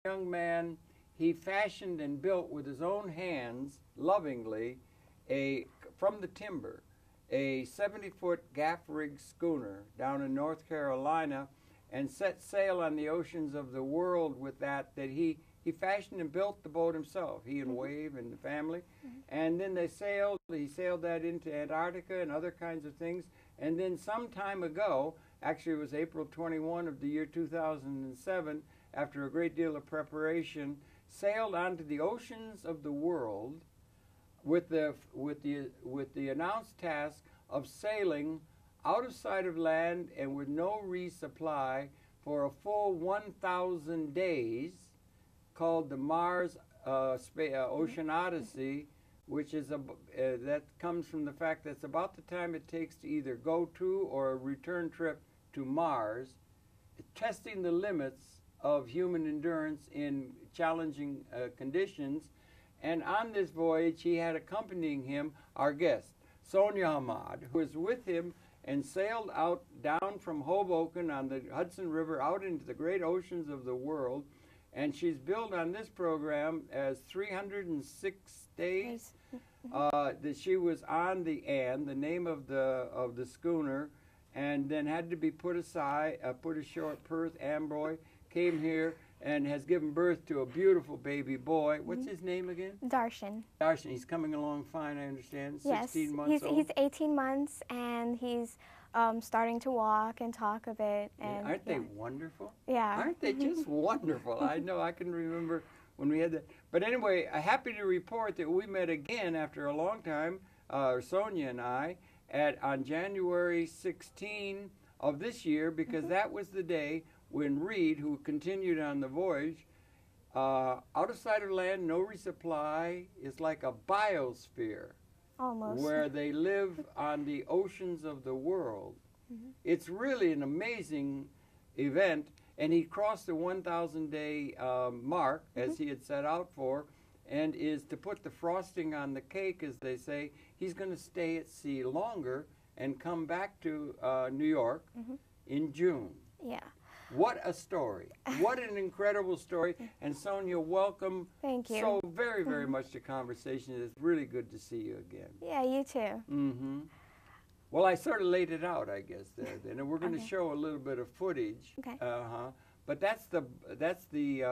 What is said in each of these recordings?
young man, he fashioned and built with his own hands, lovingly, from the timber, a 70-foot gaff-rigged schooner down in North Carolina, and set sail on the oceans of the world with that he fashioned and built the boat himself, he and Wave and the family. And then he sailed that into Antarctica and other kinds of things. And then some time ago, actually it was April 21 of the year 2007, after a great deal of preparation, sailed onto the oceans of the world with the announced task of sailing out of sight of land and with no resupply for a full 1,000 days, called the Mars Ocean Odyssey, which is that comes from the fact that it's about the time it takes to either go to or a return trip to Mars, testing the limits of human endurance in challenging conditions. And on this voyage, he had accompanying him our guest, Soanya Ahmad, who was with him and sailed out down from Hoboken on the Hudson River out into the great oceans of the world. And she's billed on this program as 306 days that she was on the Anne, the name of the schooner, and then had to be put aside, put ashore at Perth. Amboy came here and has given birth to a beautiful baby boy. What's his name again? Darshan. Darshan. He's coming along fine, I understand. Yes, 16 months old. He's 18 months, and he's starting to walk and talk a bit. And aren't they wonderful? Yeah. Aren't they just wonderful? I know, I can remember when we had that. But anyway, I'm happy to report that we met again after a long time, Sonya and I, on January 16 of this year, because that was the day when Reid, who continued on the voyage, out of sight of land, no resupply, is like a biosphere. Almost. Where they live on the oceans of the world. It's really an amazing event, and he crossed the 1,000-day mark, as he had set out for, and is to put the frosting on the cake, as they say. He's going to stay at sea longer and come back to New York in June. Yeah. What a story. What an incredible story. And Sonya, welcome. Thank you. So very, very much to conversation. It's really good to see you again. Yeah, you too. Well, I sort of laid it out, I guess, there. Then, and we're going to show a little bit of footage. Okay. But that's the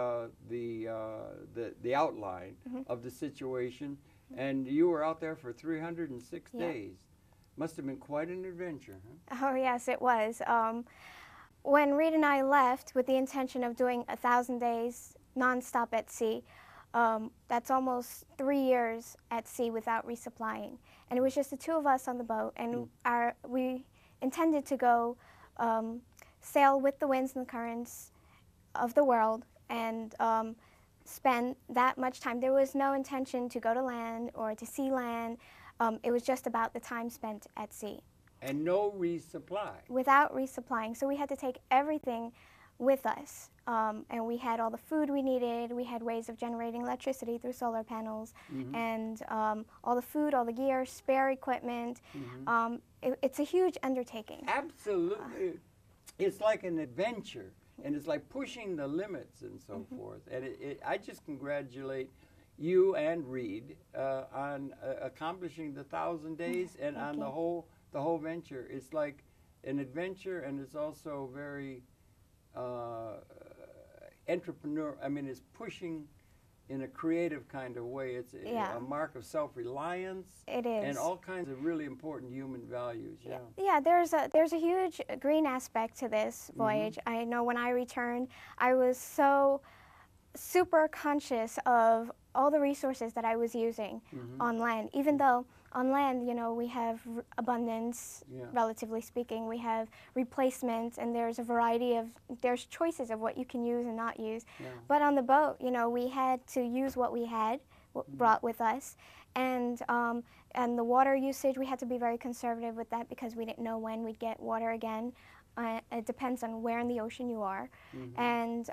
outline of the situation. And you were out there for 306 days. Must have been quite an adventure, huh? Oh, yes, it was. When Reid and I left with the intention of doing 1,000 days nonstop at sea, that's almost 3 years at sea without resupplying. And it was just the two of us on the boat, and we intended to go sail with the winds and the currents of the world and spend that much time. There was no intention to go to land or to see land. It was just about the time spent at sea. And no resupply. Without resupplying. So we had to take everything with us. And we had all the food we needed. We had ways of generating electricity through solar panels. And all the food, all the gear, spare equipment. It's a huge undertaking. Absolutely. It's like an adventure. And it's like pushing the limits and so forth. And I just congratulate you and Reid on accomplishing the 1,000 days and on the whole venture. It's like an adventure, and it's also very entrepreneur. I mean, it's pushing in a creative kind of way. It's a mark of self-reliance. It is. And all kinds of really important human values. Yeah. Yeah, there's a huge green aspect to this voyage. I know when I returned, I was so super conscious of all the resources that I was using on land, even though on land, you know, we have abundance, relatively speaking. We have replacements, and there's a variety of, there's choices of what you can use and not use. But on the boat, you know, we had to use what we had brought with us. And the water usage, we had to be very conservative with that because we didn't know when we'd get water again. It depends on where in the ocean you are. And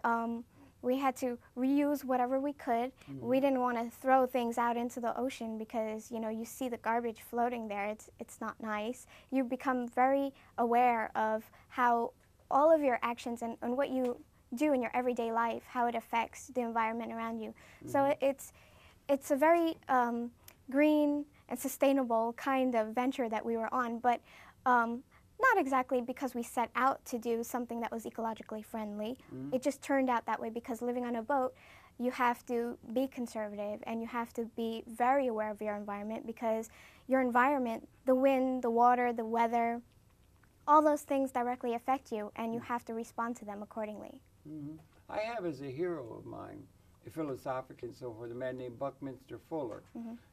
we had to reuse whatever we could. We didn't want to throw things out into the ocean because, you know, you see the garbage floating there. It's not nice. You become very aware of how all of your actions and what you do in your everyday life, how it affects the environment around you. So it's a very green and sustainable kind of venture that we were on, but not exactly because we set out to do something that was ecologically friendly. It just turned out that way because living on a boat, you have to be conservative and you have to be very aware of your environment, because your environment, the wind, the water, the weather, all those things directly affect you, and you have to respond to them accordingly. I have as a hero of mine, a philosophic and so forth, a man named Buckminster Fuller,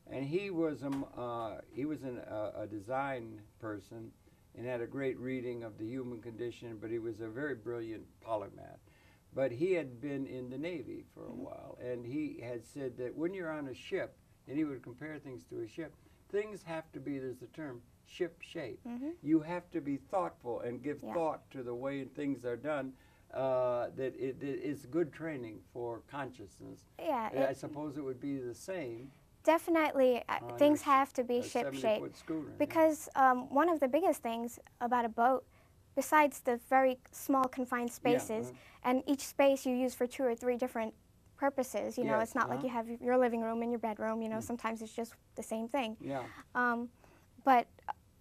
and he was a design person and had a great reading of the human condition, but he was a very brilliant polymath. But he had been in the Navy for a while, and he had said that when you're on a ship, and he would compare things to a ship, things have to be, there's a term, ship shape. You have to be thoughtful and give thought to the way things are done. That it is good training for consciousness. Yeah, I suppose it would be the same. Definitely, things have to be ship-shape, because one of the biggest things about a boat, besides the very small confined spaces, and each space you use for 2 or 3 different purposes. You know, it's not like you have your living room and your bedroom. You know, sometimes it's just the same thing. But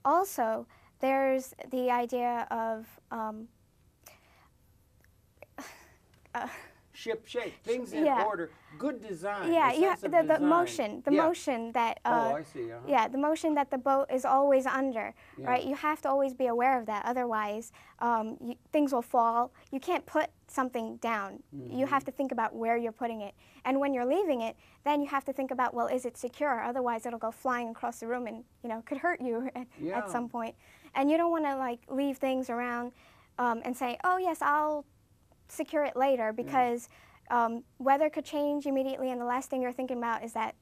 also, there's the idea of ship shape, things in order, good design. The motion, motion that. I see. Yeah, the motion that the boat is always under, right? You have to always be aware of that. Otherwise, things will fall. You can't put something down. You have to think about where you're putting it, and when you're leaving it, then you have to think about, well, is it secure? Otherwise, it'll go flying across the room and could hurt you at some point. And you don't want to like leave things around and say, oh yes, I'll secure it later, because weather could change immediately, and the last thing you're thinking about is that,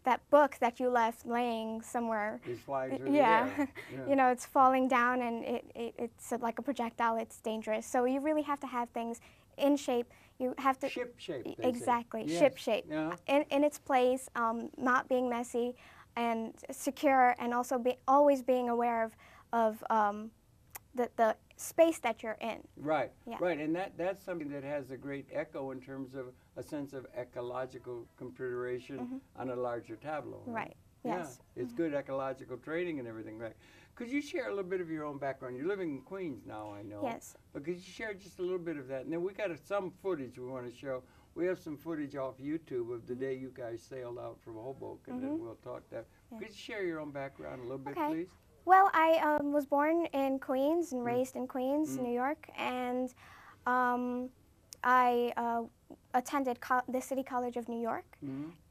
that book that you left laying somewhere. It's flying through the air. It's falling down, and it's like a projectile. It's dangerous. So you really have to have things in shape. You have to ship shape. Exactly, ship shape. In its place, not being messy, and secure, and also always being aware of the space that you're in. Right, right, and that's something that has a great echo in terms of a sense of ecological consideration on a larger tableau. Right. Yes. Yeah, it's good ecological training and everything. Right. Could you share a little bit of your own background? You're living in Queens now, I know. Yes. But could you share just a little bit of that? And then we got some footage we want to show. We have some footage off YouTube of the day you guys sailed out from Hoboken, and then we'll talk that. Could you share your own background a little bit, please? Well, I was born in Queens and raised in Queens, New York, and I attended the City College of New York,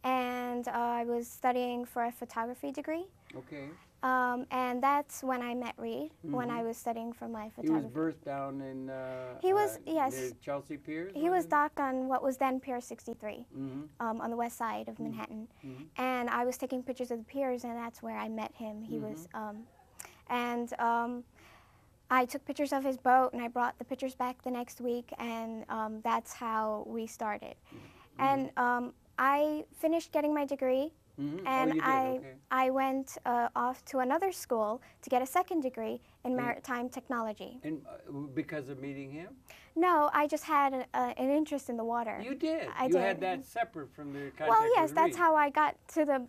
and I was studying for a photography degree. Okay. And that's when I met Reid, when I was studying for my photography. He was birthed down in near Chelsea Piers? He was docked on what was then Pier 63, on the west side of Manhattan. And I was taking pictures of the piers, and that's where I met him. He was, I took pictures of his boat, and I brought the pictures back the next week, and that's how we started. And I finished getting my degree. And I went off to another school to get a second degree in Maritime Technology. And because of meeting him? No, I just had an interest in the water. You did? You had that separate from the contact Well, yes, with that's Reid. how I got to the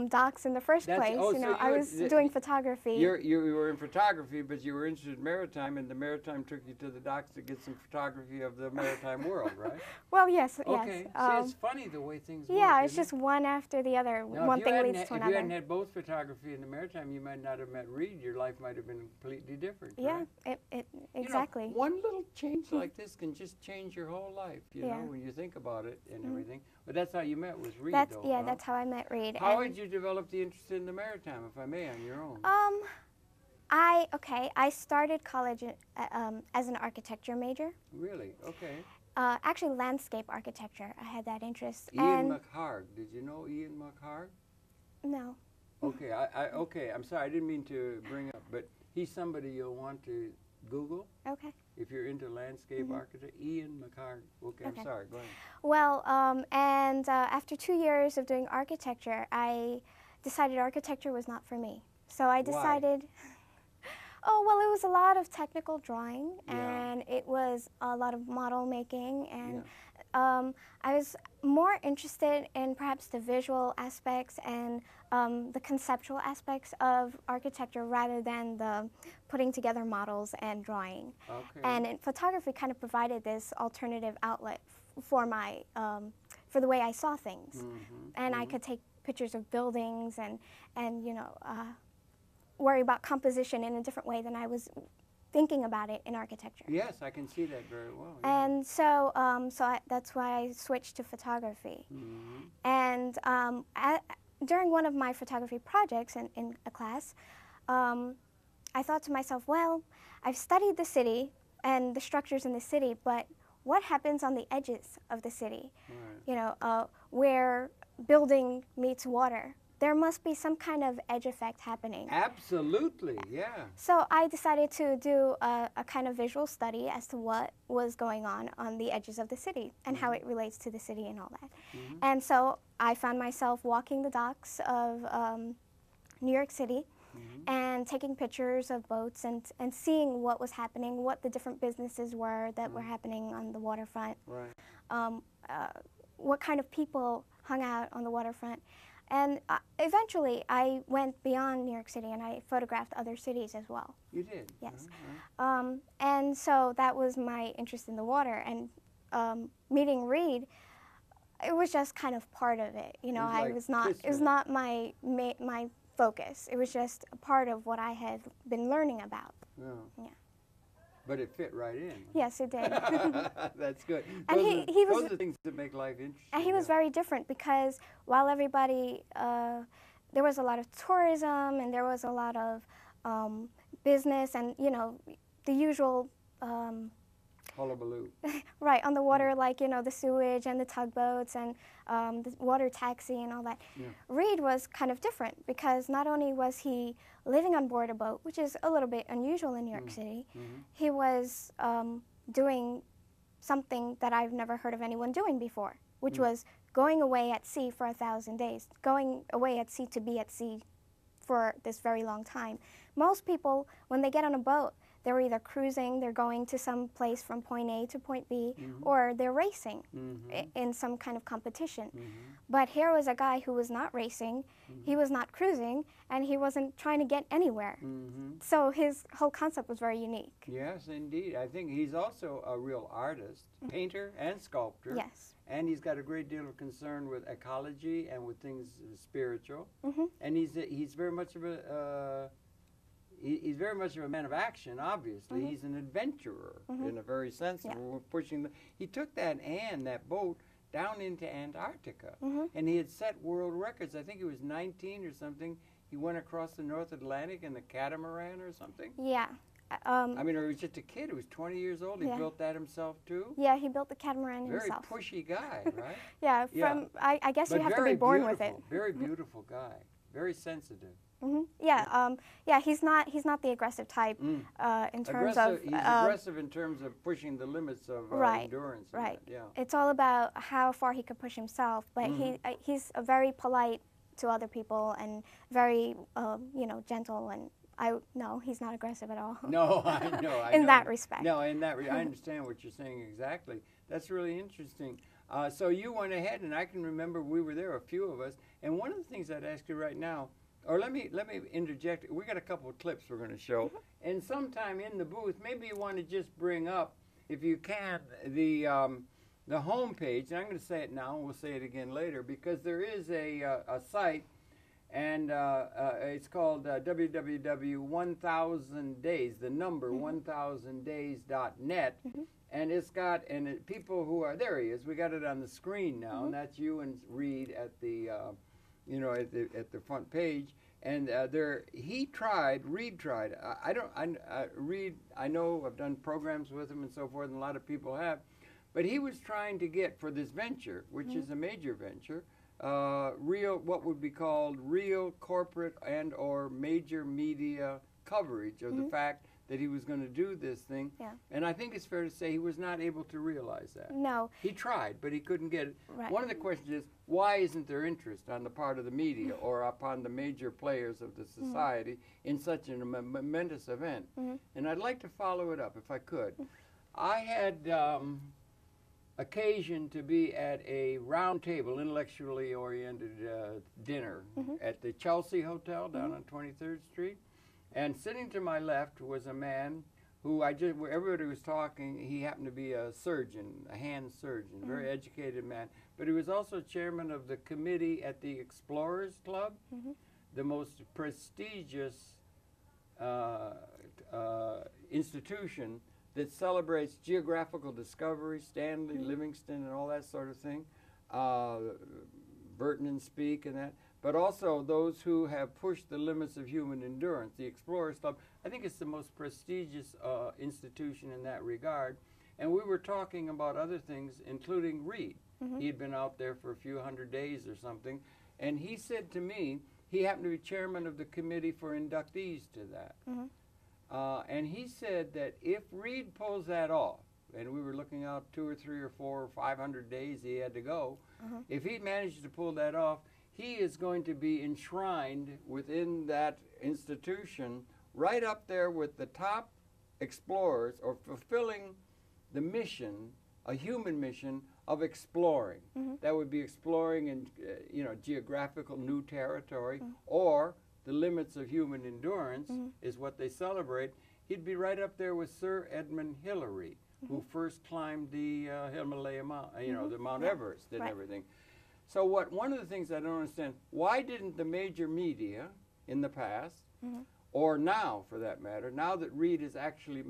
docks in the first place. I was doing photography. You were in photography, but you were interested in maritime, and the maritime took you to the docks to get some photography of the maritime world, right? Well, yes, okay. yes. See, it's funny the way things work. Yeah, it's just one after the other. Now, one thing leads to another. If you hadn't had both photography and the maritime, you might not have met Reid. Your life might have been completely different. Yeah, right? Exactly. One little change like this can just change your whole life, you know, when you think about it and everything. But that's how you met with Reid, though. Yeah, that's how I met Reid. How did you develop the interest in the maritime, if I may, on your own? I started college as an architecture major. Really? Okay. Actually, landscape architecture. I had that interest. Ian McHarg. Did you know Ian McHarg? No. Okay. Okay. I'm sorry. I didn't mean to bring up, but he's somebody you'll want to Google. Okay. If you're into landscape architecture, Ian McHarg. Okay. I'm sorry. Go ahead. Well, and after 2 years of doing architecture, I decided architecture was not for me. So I decided. Oh, well, it was a lot of technical drawing, Yeah. and it was a lot of model making, and Yeah. I was more interested in perhaps the visual aspects and the conceptual aspects of architecture rather than the putting together models and drawing. Okay. And photography kind of provided this alternative outlet for my, for the way I saw things. Mm-hmm. And Mm-hmm. I could take pictures of buildings and you know, worry about composition in a different way than I was thinking about it in architecture. Yes, I can see that very well. Yeah. And so, that's why I switched to photography. Mm-hmm. And during one of my photography projects in a class, I thought to myself, well, I've studied the city and the structures in the city, but what happens on the edges of the city? Right. You know, where building meets water. There must be some kind of edge effect happening. Absolutely, yeah. So I decided to do a kind of visual study as to what was going on the edges of the city and how it relates to the city and all that. Mm-hmm. And so I found myself walking the docks of New York City and taking pictures of boats and seeing what was happening, what the different businesses were that were happening on the waterfront, Right. what kind of people hung out on the waterfront. And eventually, I went beyond New York City, and I photographed other cities as well. You did? Yes. Uh-huh. And so that was my interest in the water. And meeting Reid, it was just kind of part of it. You know, It was like it was not my focus. It was just a part of what I had been learning about. Yeah. Yeah. But it fit right in. Yes, it did. That's good. And those are things that make life interesting. And he was very different because while everybody, there was a lot of tourism and there was a lot of business and, you know, the usual, Hullabaloo. right, on the water, like, you know, the sewage and the tugboats and the water taxi and all that. Yeah. Reid was kind of different because not only was he living on board a boat, which is a little bit unusual in New York City, he was doing something that I've never heard of anyone doing before, which was going away at sea for 1,000 days, going away at sea to be at sea for this very long time. Most people, when they get on a boat, they're either cruising, they're going to some place from point A to point B, or they're racing in some kind of competition. But here was a guy who was not racing, he was not cruising, and he wasn't trying to get anywhere. So his whole concept was very unique. Yes, indeed. I think he's also a real artist, painter and sculptor. Yes. And he's got a great deal of concern with ecology and with things spiritual. And he's very much of a he's very much of a man of action. Obviously, he's an adventurer in a very sense. We're pushing. He took that boat down into Antarctica, and he had set world records. I think he was 19 or something. He went across the North Atlantic in the catamaran or something. Yeah. I mean, or he was just a kid. He was 20 years old. He built that himself too. Yeah, he built the catamaran himself. Very pushy guy, right? Yeah. I guess but you have to be born with it. Very beautiful guy. Very sensitive. Yeah, he's not the aggressive type in terms of. He's aggressive in terms of pushing the limits of endurance. Right. Yeah. It's all about how far he could push himself, but he's a very polite to other people and very gentle and. No, he's not aggressive at all. No, I know. In that respect. No, I understand what you're saying exactly. That's really interesting. So you went ahead, and I can remember we were there, a few of us. And one of the things I'd ask you right now, or let me interject. We got a couple of clips we're going to show, and sometime in the booth, maybe you want to just bring up, if you can, the home page. And I'm going to say it now, and we'll say it again later, because there is a site. And it's called www.1000days, the number 1000days.net. And it's got, people who are, there he is, we got it on the screen now, and that's you and Reid at the, at the front page. And Reid tried, Reid, I know, I've done programs with him and so forth, and a lot of people have, but he was trying to get, for this venture, which is a major venture, real, what would be called real corporate and or major media coverage of the fact that he was going to do this thing. Yeah. And I think it's fair to say he was not able to realize that. No. He tried, but he couldn't get it. Right. One of the questions is, why isn't there interest on the part of the media or upon the major players of the society in such a momentous event? And I'd like to follow it up, if I could. I had occasion to be at a round table, intellectually oriented dinner at the Chelsea Hotel down on 23rd Street. And sitting to my left was a man who where everybody was talking, he happened to be a surgeon, a hand surgeon, very educated man. But he was also chairman of the committee at the Explorers Club, the most prestigious institution that celebrates geographical discovery, Stanley, Livingston, and all that sort of thing, Burton and Speke and that, but also those who have pushed the limits of human endurance. The Explorers Club, I think it's the most prestigious institution in that regard. And we were talking about other things, including Reid. He had been out there for a few hundred days or something, and he said to me, he happened to be chairman of the committee for inductees to that. And he said that if Reid pulls that off, and we were looking out 2 or 3 or 4 or 500 days he had to go, if he manages to pull that off, he is going to be enshrined within that institution right up there with the top explorers, or fulfilling the mission, a human mission of exploring. That would be exploring in geographical new territory, or the limits of human endurance is what they celebrate. He'd be right up there with Sir Edmund Hillary, who first climbed the Himalaya Mountain, the Mount Everest and everything. So one of the things I don't understand, why didn't the major media in the past, or now for that matter, now that Reid has actually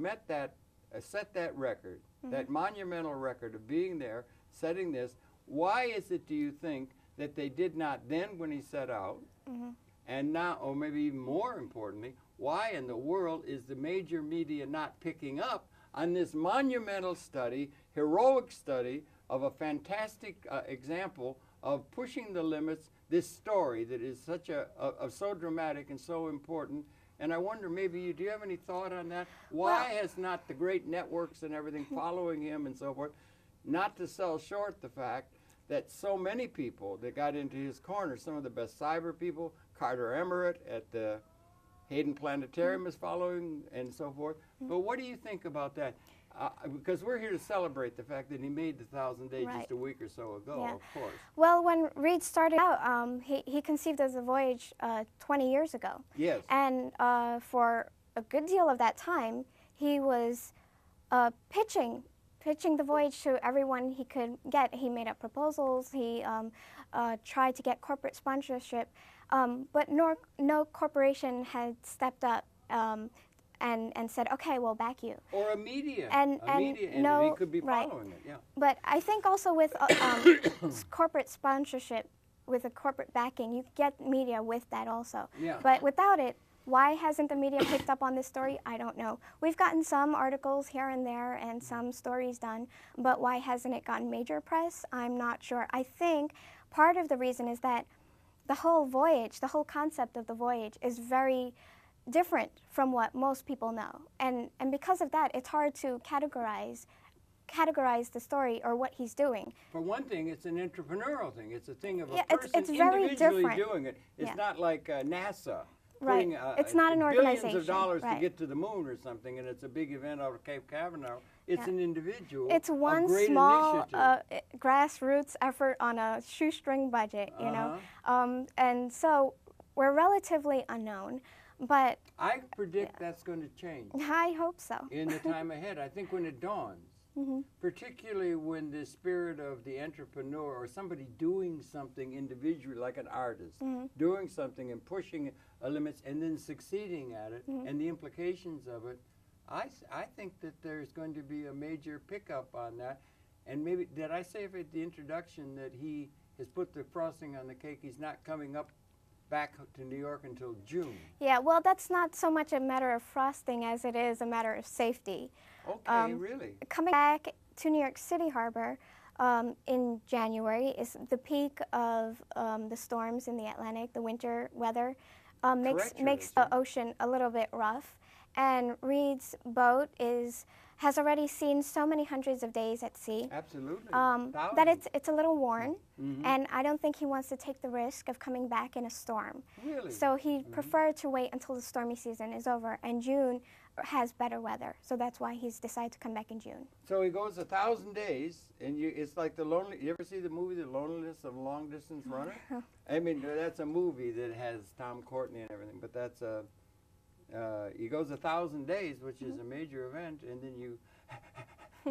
set that record, that monumental record of being there, setting this, why is it, do you think, that they did not then when he set out, and now, or maybe even more importantly, why in the world is the major media not picking up on this monumental study, heroic study of a fantastic example of pushing the limits, this story that is such so dramatic and so important? And I wonder, maybe do you have any thought on that? Why has not the great networks and everything following him and so forth, not to sell short the fact that so many people that got into his corner, some of the best cyber people, Carter Emmeret at the Hayden Planetarium is following and so forth. But what do you think about that? Because we're here to celebrate the fact that he made the 1,000 days just a week or so ago, of course. Well, when Reid started out, he conceived of the voyage 20 years ago. Yes. And for a good deal of that time, he was pitching the voyage to everyone he could get. He made up proposals. He tried to get corporate sponsorship, but no corporation had stepped up and said, okay, we'll back you. Or a media entity could be following it, But I think also with corporate sponsorship, with a corporate backing, you get media with that also. Yeah. But without it, why hasn't the media picked up on this story? I don't know. We've gotten some articles here and there and some stories done, but why hasn't it gotten major press? I'm not sure. I think part of the reason is that the whole voyage, the whole concept of the voyage is very different from what most people know. And because of that, it's hard to categorize the story or what he's doing. For one thing, it's an entrepreneurial thing. It's a thing of a person it's very individually different. doing it. It's not like NASA. Right. Putting, it's not an organization. Billions of dollars to get to the moon or something, and it's a big event out of Cape Canaveral. It's an individual. It's one great small grassroots effort on a shoestring budget, you know. And so we're relatively unknown, but I predict that's going to change. I hope so. In the time ahead, I think when it dawns. Particularly when the spirit of the entrepreneur or somebody doing something individually, like an artist, doing something and pushing limits and then succeeding at it, and the implications of it, I think that there's going to be a major pickup on that. And maybe, did I say at the introduction that he has put the frosting on the cake? He's not coming up back to New York until June. Yeah, well, that's not so much a matter of frosting as it is a matter of safety. Okay, really? Coming back to New York City Harbor in January is the peak of the storms in the Atlantic. The winter weather makes the ocean a little bit rough. and Reid's boat has already seen so many hundreds of days at sea. Absolutely. That it's a little worn, and I don't think he wants to take the risk of coming back in a storm. Really? So he preferred to wait until the stormy season is over, and June has better weather. So that's why he's decided to come back in June. So he goes 1,000 days, and it's like you ever see the movie The Loneliness of a Long Distance Runner? I mean, that's a movie that has Tom Courtenay and everything, but that's he goes 1,000 days, which is a major event, and then you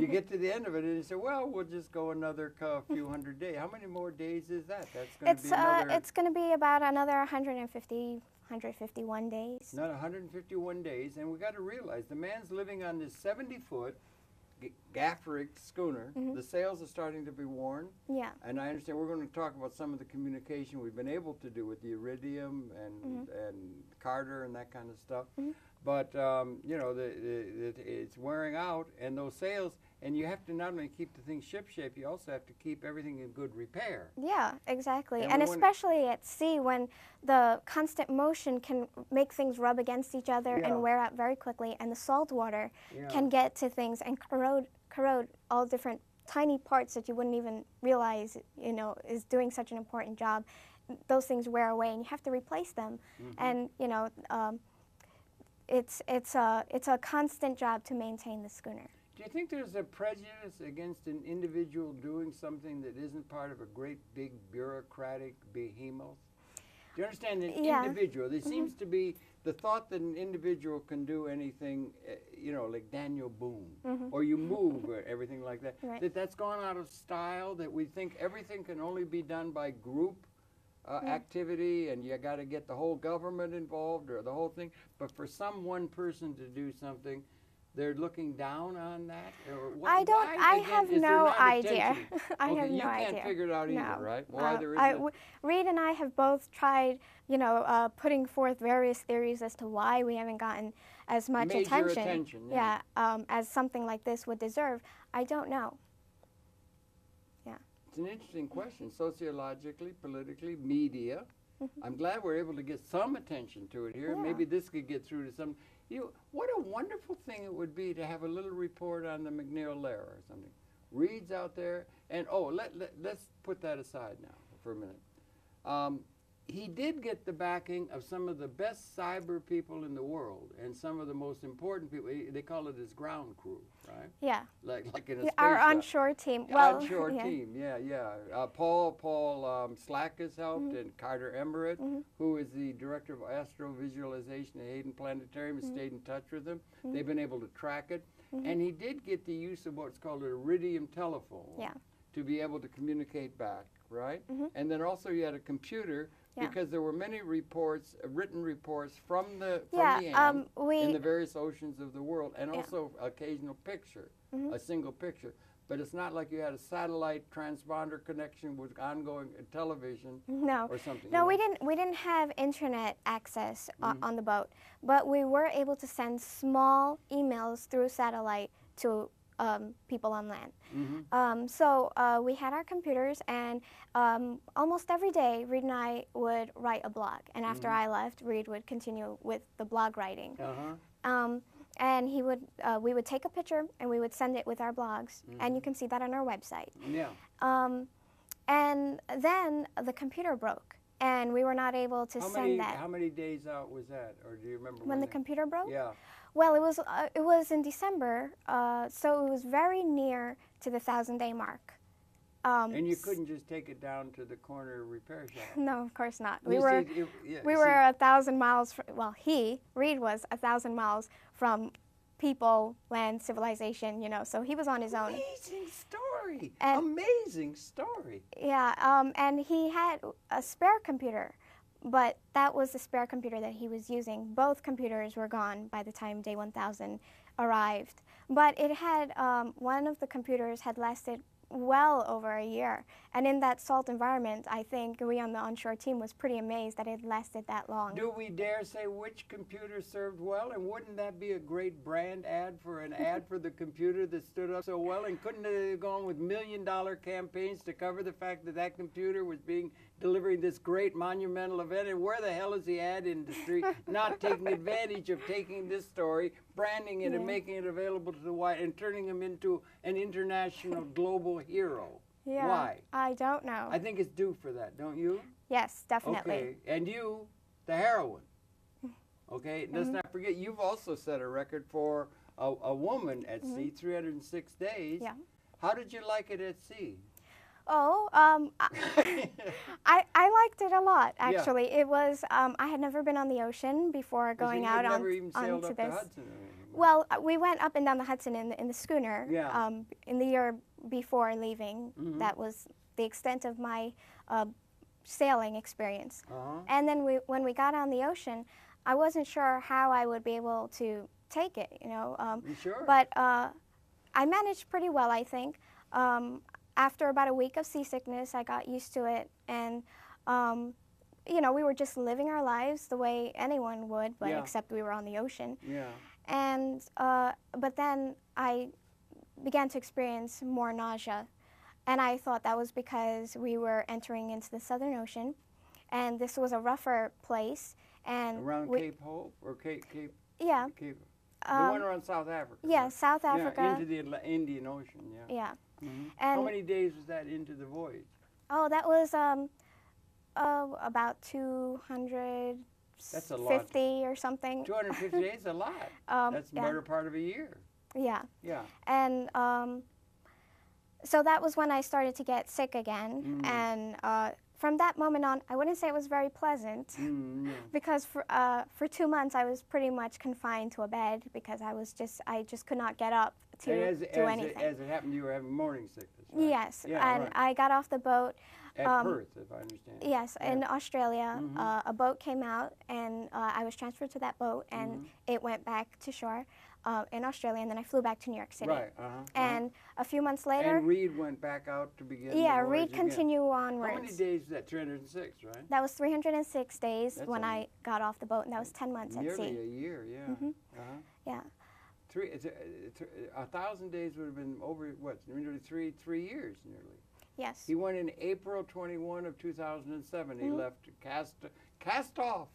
get to the end of it, and you say, well, we'll just go another few hundred days. How many more days is that? That's going to be another... It's going to be about another 151 days. Not 151 days, and we got to realize the man's living on this 70-foot gaff-rigged schooner. The sails are starting to be worn. Yeah. And I understand we're going to talk about some of the communication we've been able to do with the Iridium and Carter and that kind of stuff. But, you know, it's wearing out, and those sails, and you have to not only keep the thing ship-shape, you also have to keep everything in good repair. Yeah, exactly. And especially at sea, when the constant motion can make things rub against each other and wear out very quickly, and the salt water can get to things and corrode all different tiny parts that you wouldn't even realize, you know, is doing such an important job. Those things wear away, and you have to replace them. And, you know, it's a constant job to maintain the schooner. Do you think there's a prejudice against an individual doing something that isn't part of a great big bureaucratic behemoth? Do you understand? An individual, there seems to be the thought that an individual can do anything, you know, like Daniel Boone, or you move, or everything like that. That's gone out of style, that we think everything can only be done by group activity, and you got to get the whole government involved or the whole thing. But for some one person to do something, they're looking down on that? Or I have no idea. I have no idea. You can't figure it out either, right? Why there isn't? Reid and I have both tried, you know, putting forth various theories as to why we haven't gotten as much attention. As something like this would deserve. I don't know. Yeah. It's an interesting question, sociologically, politically, media. I'm glad we're able to get some attention to it here. Yeah. Maybe this could get through to some... what a wonderful thing it would be to have a little report on the McNeil Lair or something. Reid's out there, and let's put that aside now for a minute. He did get the backing of some of the best cyber people in the world, and some of the most important people. They call it his ground crew, right? Yeah. Like in a space our onshore team. Well, onshore team, yeah. Paul Slack has helped, and Carter Emmerich, who is the director of astrovisualization at Hayden Planetarium, has stayed in touch with them. They've been able to track it, and he did get the use of what's called an Iridium telephone to be able to communicate back, right? And then also you had a computer. Because there were many reports, written reports from the AM in the various oceans of the world, and also occasional picture, a single picture. But it's not like you had a satellite transponder connection with ongoing television or something. No, we didn't have internet access on the boat, but we were able to send small emails through satellite to people on land. So we had our computers, and almost every day Reid and I would write a blog, and after I left, Reid would continue with the blog writing. And we would take a picture and we would send it with our blogs, and you can see that on our website. And then the computer broke, and we were not able to send that. How many days out was that, or do you remember when the computer broke? Yeah. Well, it was in December, so it was very near to the 1,000-day mark. And you couldn't just take it down to the corner repair shop? No, of course not. We were 1,000 miles. Reid was 1,000 miles from people, land, civilization. You know, so he was on his own. Amazing story. Amazing story. Yeah, and he had a spare computer. But that was the spare computer that he was using. Both computers were gone by the time day 1,000 arrived. But it had, one of the computers had lasted well over a year. And in that salt environment, I think we on the onshore team was pretty amazed that it lasted that long. Do we dare say which computer served well? And wouldn't that be a great brand ad for the computer that stood up so well? And couldn't they have gone with million-dollar campaigns to cover the fact that that computer was delivering this great monumental event? And where the hell is the ad industry not taking advantage of taking this story, branding it, and making it available to the wide, and turning him into an international global hero? Yeah. Why? I don't know. I think it's due for that, don't you? Yes, definitely. Okay, and you, the heroine. Okay, let's not forget, you've also set a record for a woman at sea, 306 days. Yeah. How did you like it at sea? Oh, I liked it a lot, actually. Yeah. It was, I had never been on the ocean before going out on never even sailed onto up this. the Hudson or anything. Well, we went up and down the Hudson in the schooner. Yeah. In the year before leaving. That was the extent of my sailing experience. And then when we got on the ocean, I wasn't sure how I would be able to take it, you know. Sure. But I managed pretty well, I think. After about a week of seasickness, I got used to it, and you know, we were just living our lives the way anyone would, but except we were on the ocean. Yeah. And but then I began to experience more nausea, and I thought that was because we were entering into the Southern Ocean, and this was a rougher place. And around Cape Hope or Cape? Yeah. Cape, the one around South Africa. Yeah, right? South Africa. Yeah, into the Indian Ocean. Yeah. Yeah. And And how many days was that into the voyage? oh, that was about 250 That's a lot. or something. 250 days is a lot. That's the better part of a year. Yeah. Yeah. And so that was when I started to get sick again. And from that moment on, I wouldn't say it was very pleasant because for 2 months I was pretty much confined to a bed because I just could not get up to do anything. As it happened, you were having morning sickness, right? Yes, Yeah, and right. I got off the boat. At Perth, if I understand. Yes, in Australia, a boat came out, and I was transferred to that boat, and it went back to shore in Australia, and then I flew back to New York City. Right. And a few months later. And Reid went back out to begin. Yeah, the Reid voyage again. continued onwards. How many days was that? 306, right? That was 306 days That's when I got off the boat, and that was 10 months at sea. Nearly a year, yeah. Yeah. 1,000 days would have been over what? Nearly three years, nearly. Yes. He went in April 21 of 2007. He left cast off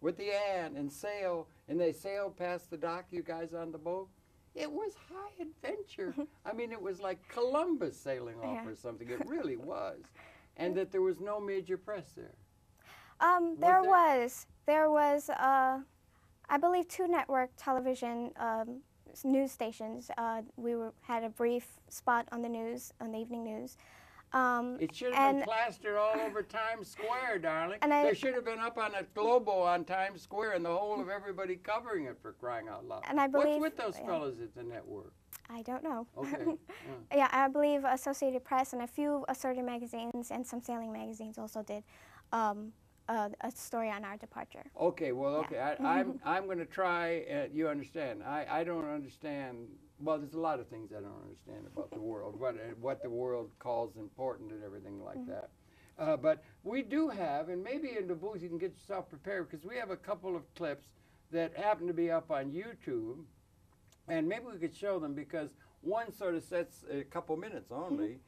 with the Anne and sail, and they sailed past the dock. You guys on the boat. It was high adventure. I mean, it was like Columbus sailing off or something. It really was, and that there was no major press there. There was I believe 2 network television news stations. We had a brief spot on the news, on the evening news. It should have been plastered all over Times Square, darling. There should have been up on a globo on Times Square and the whole of everybody covering it, for crying out loud. And I believe, what's with those fellas at the network? I don't know. Okay. Yeah, I believe Associated Press and a few assorted magazines and some sailing magazines also did a story on our departure. Okay, well, okay. I'm going to try, you understand. I don't understand. Well, there's a lot of things I don't understand about the world, what the world calls important and everything like that. But we do have, and maybe in the booth you can get yourself prepared, because we have a couple of clips that happen to be up on YouTube, and maybe we could show them, because one sort of sets, a couple minutes only,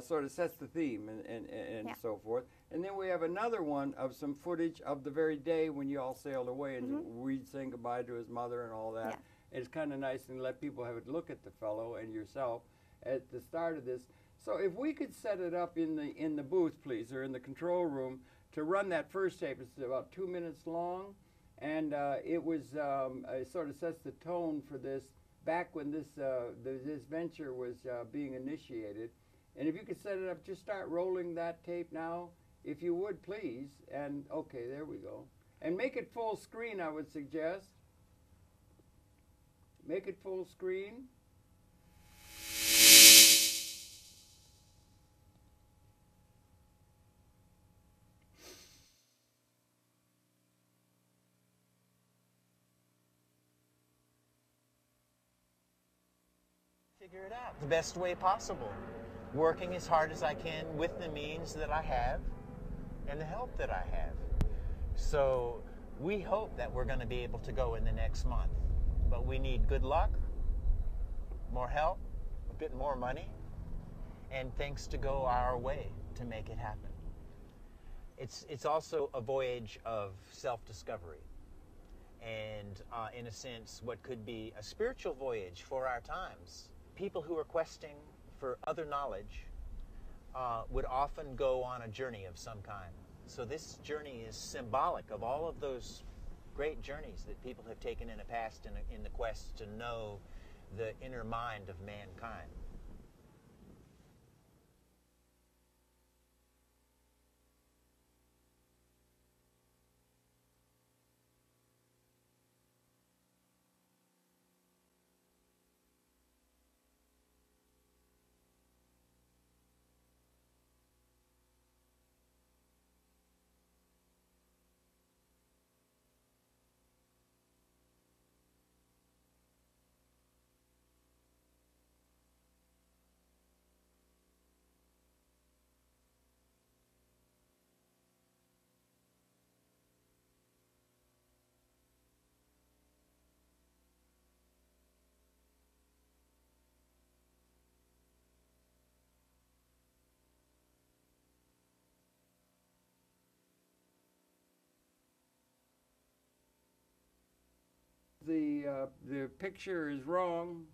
sort of sets the theme and so forth. And then we have another one of some footage of the very day when you all sailed away, and Reid saying goodbye to his mother and all that. It's kind of nice to let people have a look at the fellow and yourself at the start of this. So if we could set it up in the booth, please, or in the control room, to run that first tape. It's about 2 minutes long, and it sort of sets the tone for this back when this venture was being initiated. And if you could set it up, just start rolling that tape now, if you would, please. And okay, there we go. And make it full screen, I would suggest. Make it full screen. Figure it out the best way possible. working as hard as I can with the means that I have and the help that I have. So we hope that we're going to be able to go in the next month. But we need good luck, more help, a bit more money, and things to go our way to make it happen. It's also a voyage of self-discovery and, in a sense, what could be a spiritual voyage for our times. People who are questing for other knowledge would often go on a journey of some kind. So this journey is symbolic of all of those great journeys that people have taken in the past in the quest to know the inner mind of mankind. The picture is wrong,